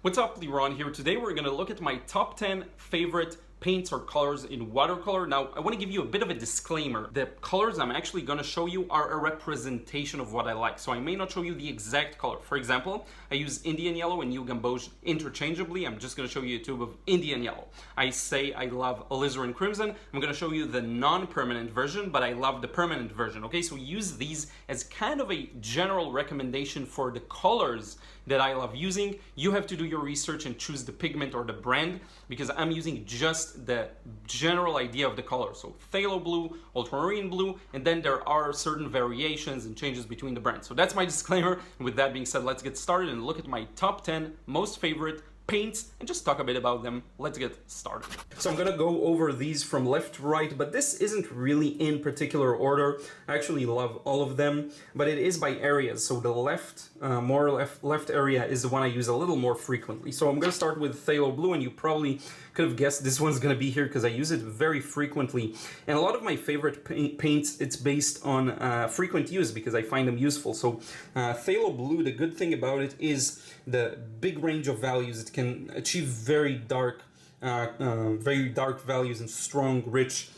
What's up, Liron here. Today we're going to look at my top 10 favorite paints or colors in watercolor. Now, I want to give you a bit of a disclaimer. The colors I'm actually going to show you are a representation of what I like. So I may not show you the exact color. For example, I use Indian yellow and New Gamboge interchangeably. I'm just going to show you a tube of Indian yellow. I say I love alizarin crimson. I'm going to show you the non-permanent version, but I love the permanent version. Okay, so use these as kind of a general recommendation for the colors that I love using. You have to do your research and choose the pigment or the brand, because I'm using just the general idea of the color. So phthalo blue, ultramarine blue, and then there are certain variations and changes between the brands. So that's my disclaimer. And with that being said, let's get started and look at my top 10 most favorite paints and just talk a bit about them. Let's get started. So I'm gonna go over these from left to right, but this isn't really in particular order. I actually love all of them, but it is by areas. So the left area is the one I use a little more frequently. So I'm gonna start with phthalo blue, and you probably could have guessed this one's gonna be here because I use it very frequently. And a lot of my favorite paints, it's based on frequent use because I find them useful. So phthalo blue, the good thing about it is the big range of values. It can achieve very dark values and strong, rich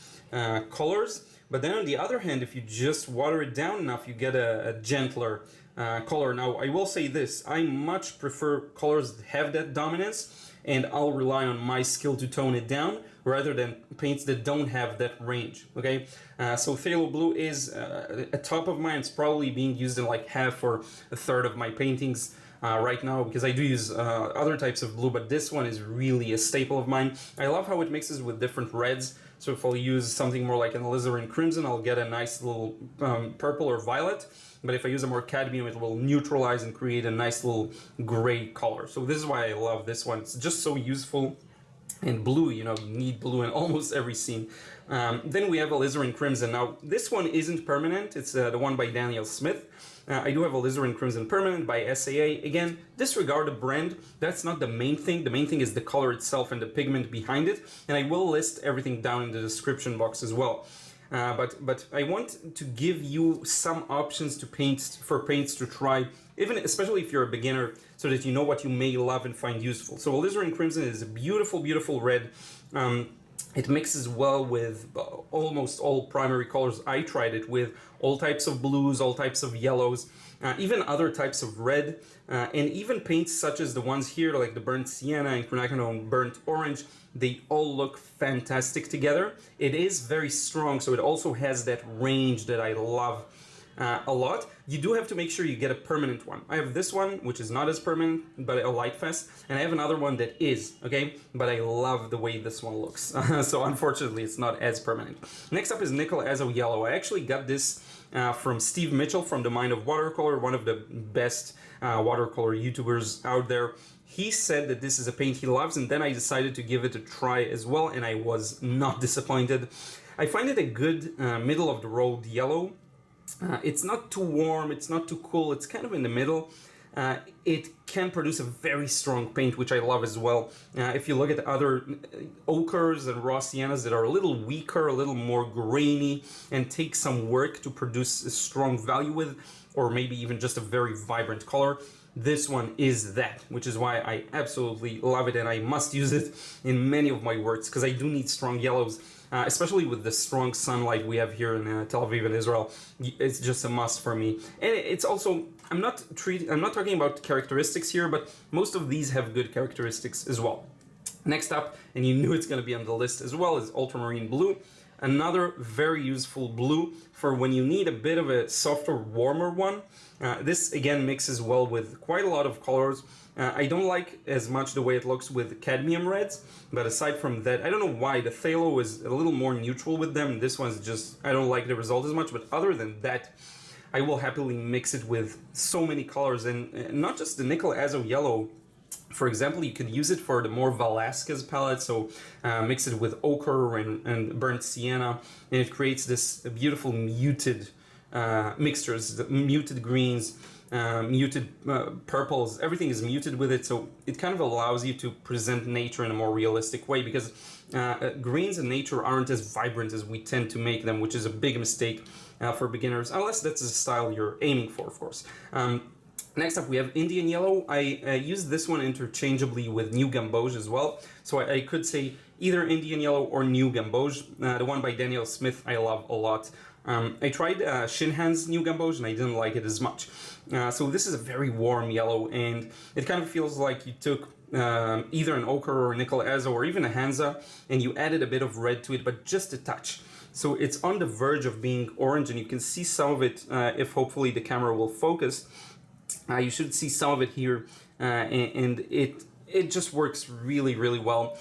colors. But then on the other hand, if you just water it down enough, you get a gentler color. Now, I will say this, I much prefer colors that have that dominance, and I'll rely on my skill to tone it down rather than paints that don't have that range, okay? So phthalo blue is a top of mine. It's probably being used in like half or a third of my paintings right now, because I do use other types of blue, but this one is really a staple of mine. I love how it mixes with different reds. So if I'll use something more like an alizarin crimson, I'll get a nice little purple or violet. But if I use a more cadmium, it will neutralize and create a nice little gray color. So this is why I love this one. It's just so useful. And blue, you know, you need blue in almost every scene. Then we have alizarin crimson. Now, this one isn't permanent. It's the one by Daniel Smith. I do have alizarin crimson permanent by SAA. Again, disregard the brand. That's not the main thing. The main thing is the color itself and the pigment behind it. And I will list everything down in the description box as well. But I want to give you some options to paints to try, especially if you're a beginner, so that you know what you may love and find useful. So alizarin crimson is a beautiful, beautiful red. It mixes well with almost all primary colors I tried it with, all types of blues, all types of yellows, even other types of red, and even paints such as the ones here, like the burnt sienna and quinacridone burnt orange. They all look fantastic together. It is very strong, so it also has that range that I love a lot. You do have to make sure you get a permanent one. I have this one, which is not as permanent, but a light fest, and I have another one that is, okay? But I love the way this one looks. So unfortunately, it's not as permanent. Next up is Nickel Azo Yellow. I actually got this from Steve Mitchell from The Mind of Watercolor, one of the best watercolor YouTubers out there. He said that this is a paint he loves, and then I decided to give it a try as well, and I was not disappointed. I find it a good middle of the road yellow. It's not too warm, it's not too cool, it's kind of in the middle. It can produce a very strong paint, which I love as well. If you look at other ochres and raw siennas that are a little weaker, a little more grainy, and take some work to produce a strong value with, or maybe even just a very vibrant color, this one is that, which is why I absolutely love it, and I must use it in many of my works, because I do need strong yellows. Especially with the strong sunlight we have here in Tel Aviv and Israel, it's just a must for me. And it's also, I'm not talking about characteristics here, but most of these have good characteristics as well. Next up, and you knew it's going to be on the list as well, is ultramarine blue. Another very useful blue for when you need a bit of a softer, warmer one. This again mixes well with quite a lot of colors. I don't like as much the way it looks with cadmium reds, but aside from that, I don't know why. The phthalo is a little more neutral with them. This one's just, I don't like the result as much, but other than that, I will happily mix it with so many colors, and not just the Nickel Azo Yellow. For example, you can use it for the more Velasquez palette, so mix it with ochre and burnt sienna, and it creates this beautiful muted mixtures, the muted greens, muted purples. Everything is muted with it, so it kind of allows you to present nature in a more realistic way, because greens in nature aren't as vibrant as we tend to make them, which is a big mistake for beginners, unless that's the style you're aiming for, of course. Next up, we have Indian Yellow. I use this one interchangeably with New Gamboge as well. So I could say either Indian Yellow or New Gamboge. The one by Daniel Smith I love a lot. I tried Shinhan's New Gamboge and I didn't like it as much. So this is a very warm yellow, and it kind of feels like you took either an ochre or a nickel azo or even a Hansa, and you added a bit of red to it, but just a touch. So it's on the verge of being orange, and you can see some of it if hopefully the camera will focus. You should see some of it here, and it just works really, really well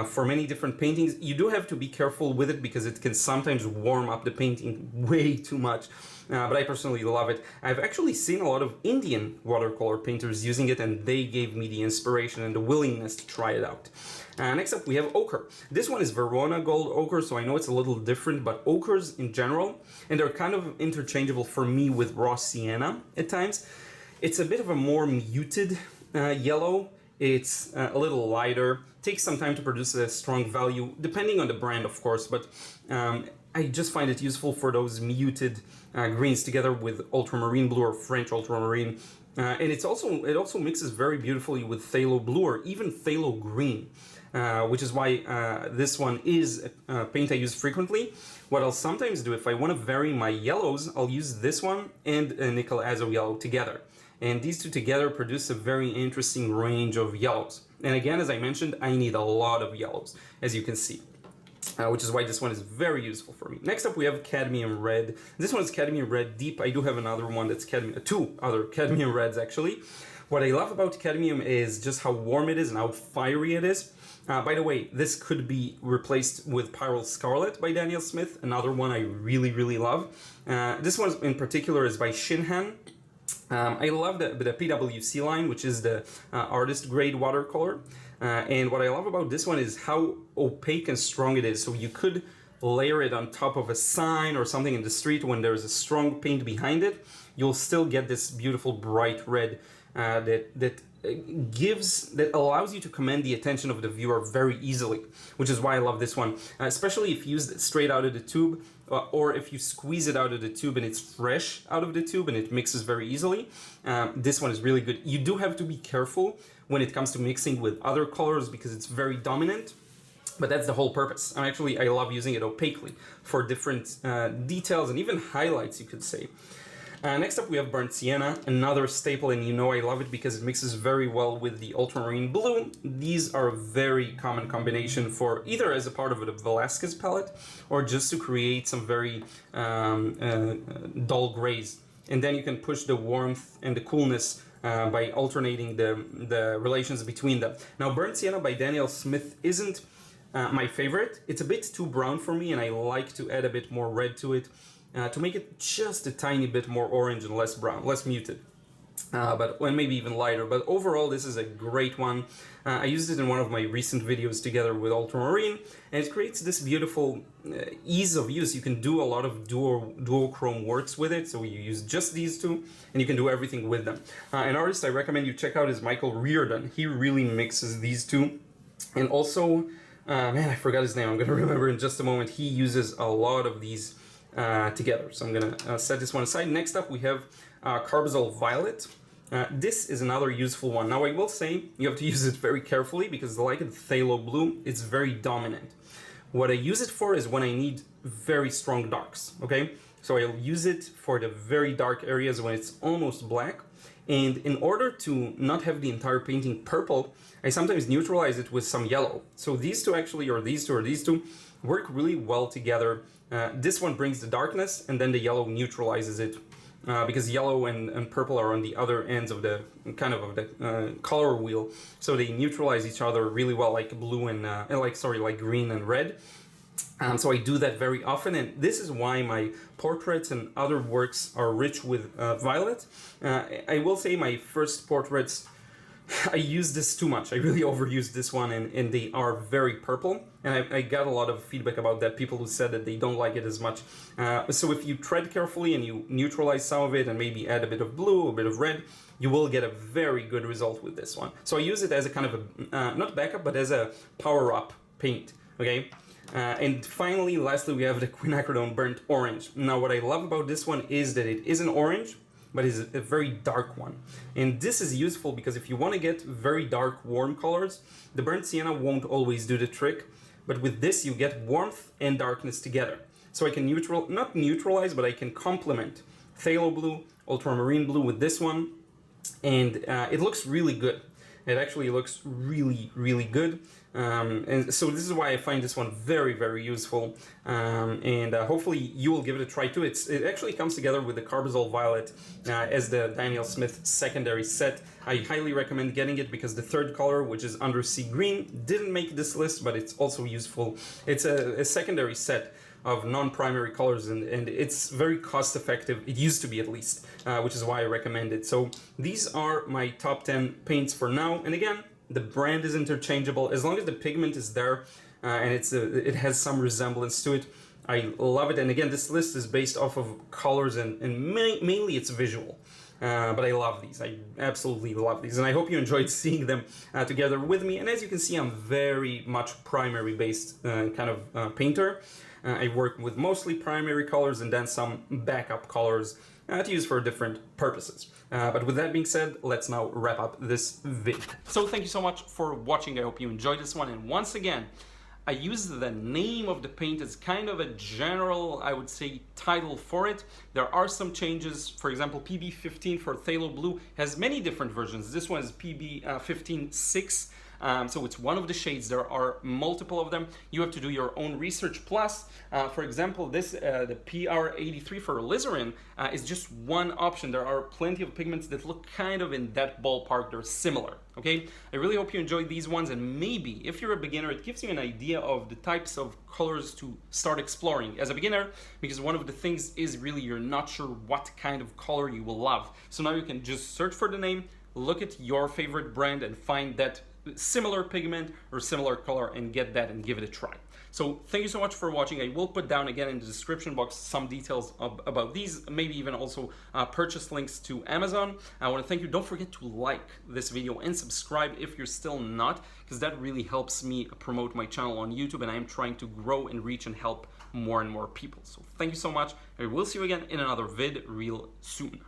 for many different paintings. You do have to be careful with it because it can sometimes warm up the painting way too much, but I personally love it. I've actually seen a lot of Indian watercolor painters using it, and they gave me the inspiration and the willingness to try it out. Next up, we have ochre. This one is Verona gold ochre, so I know it's a little different, but ochres in general, and they're kind of interchangeable for me with raw sienna at times. It's a bit of a more muted yellow. It's a little lighter. Takes some time to produce a strong value, depending on the brand, of course, but I just find it useful for those muted greens together with ultramarine blue or French ultramarine. And it also mixes very beautifully with phthalo blue or even phthalo green, which is why this one is a paint I use frequently. What I'll sometimes do, if I want to vary my yellows, I'll use this one and a nickel azo yellow together. And these two together produce a very interesting range of yellows. And again, as I mentioned, I need a lot of yellows, as you can see, which is why this one is very useful for me. Next up, we have cadmium red. This one is cadmium red deep. I do have another one that's two other cadmium reds, actually. What I love about cadmium is just how warm it is and how fiery it is. By the way, this could be replaced with Pyrrole Scarlet by Daniel Smith, another one I really, really love. This one in particular is by Shinhan. I love the PWC line, which is the artist grade watercolor. And what I love about this one is how opaque and strong it is. So you could layer it on top of a sign or something in the street when there's a strong paint behind it. You'll still get this beautiful bright red that allows you to command the attention of the viewer very easily, which is why I love this one, especially if used straight out of the tube, or if you squeeze it out of the tube and it's fresh out of the tube and it mixes very easily. This one is really good. You do have to be careful when it comes to mixing with other colors because it's very dominant, but that's the whole purpose. I love using it opaquely for different details and even highlights, you could say. Next up, we have burnt sienna, another staple, and you know I love it because it mixes very well with the ultramarine blue. These are a very common combination for either as a part of a Velasquez palette or just to create some very dull grays. And then you can push the warmth and the coolness by alternating the relations between them. Now, burnt sienna by Daniel Smith isn't my favorite. It's a bit too brown for me, and I like to add a bit more red to it. To make it just a tiny bit more orange and less brown, less muted, but maybe even lighter. But overall, this is a great one. I used it in one of my recent videos together with ultramarine, and it creates this beautiful ease of use. You can do a lot of duochrome works with it, so you use just these two, and you can do everything with them. An artist I recommend you check out is Michael Riordan. He really mixes these two, and also, man, I forgot his name. I'm going to remember in just a moment. He uses a lot of these together. So I'm gonna set this one aside. Next up, we have Carbazole Violet. This is another useful one. Now, I will say you have to use it very carefully because, like the phthalo blue, it's very dominant. What I use it for is when I need very strong darks, okay? So I'll use it for the very dark areas when it's almost black. And in order to not have the entire painting purple, I sometimes neutralize it with some yellow. So these two actually, or these two, work really well together. This one brings the darkness, and then the yellow neutralizes it, because yellow and purple are on the other ends of the color wheel, so they neutralize each other really well, like blue and like green and red. So I do that very often, and this is why my portraits and other works are rich with violet. I will say my first portraits, I use this too much. I really overused this one, and they are very purple. And I got a lot of feedback about that, people who said that they don't like it as much. So if you tread carefully and you neutralize some of it and maybe add a bit of blue, a bit of red, you will get a very good result with this one. So I use it as a kind of a, not backup, but as a power-up paint, okay? And finally, lastly, we have the quinacridone burnt orange. Now, what I love about this one is that it is an orange, but it's a very dark one. And this is useful because if you want to get very dark, warm colors, the burnt sienna won't always do the trick, but with this you get warmth and darkness together. So I can not neutralize, but I can complement phthalo blue, ultramarine blue with this one, and it looks really good. It actually looks really, really good. And so this is why I find this one very, very useful. And hopefully you will give it a try too. It actually comes together with the Carbazole Violet as the Daniel Smith secondary set. I highly recommend getting it because the third color, which is Undersea Green, didn't make this list, but it's also useful. It's a secondary set of non-primary colors, and it's very cost effective. It used to be, at least, which is why I recommend it. So these are my top 10 paints for now. And again, the brand is interchangeable as long as the pigment is there and it has some resemblance to it. I love it. And again, this list is based off of colors and mainly it's visual. But I love these. I absolutely love these. And I hope you enjoyed seeing them together with me. And as you can see, I'm very much primary based kind of painter. I work with mostly primary colors and then some backup colors to use for different purposes. But with that being said, let's now wrap up this vid. So thank you so much for watching. I hope you enjoyed this one. And once again, I use the name of the paint as kind of a general, I would say, title for it. There are some changes. For example, PB15 for phthalo blue has many different versions. This one is PB15-6. So it's one of the shades. There are multiple of them. You have to do your own research. Plus, for example, this the PR83 for Liron is just one option. There are plenty of pigments that look kind of in that ballpark. They're similar. Okay, I really hope you enjoyed these ones, and maybe if you're a beginner, it gives you an idea of the types of colors to start exploring as a beginner, because one of the things is really you're not sure what kind of color you will love. So now you can just search for the name, look at your favorite brand and find that similar pigment or similar color and get that and give it a try. So thank you so much for watching. I will put down again in the description box some details about these, maybe even also purchase links to Amazon. I want to thank you. Don't forget to like this video and subscribe if you're still not, because that really helps me promote my channel on YouTube, and I am trying to grow and reach and help more and more people. So thank you so much. I will see you again in another vid real soon.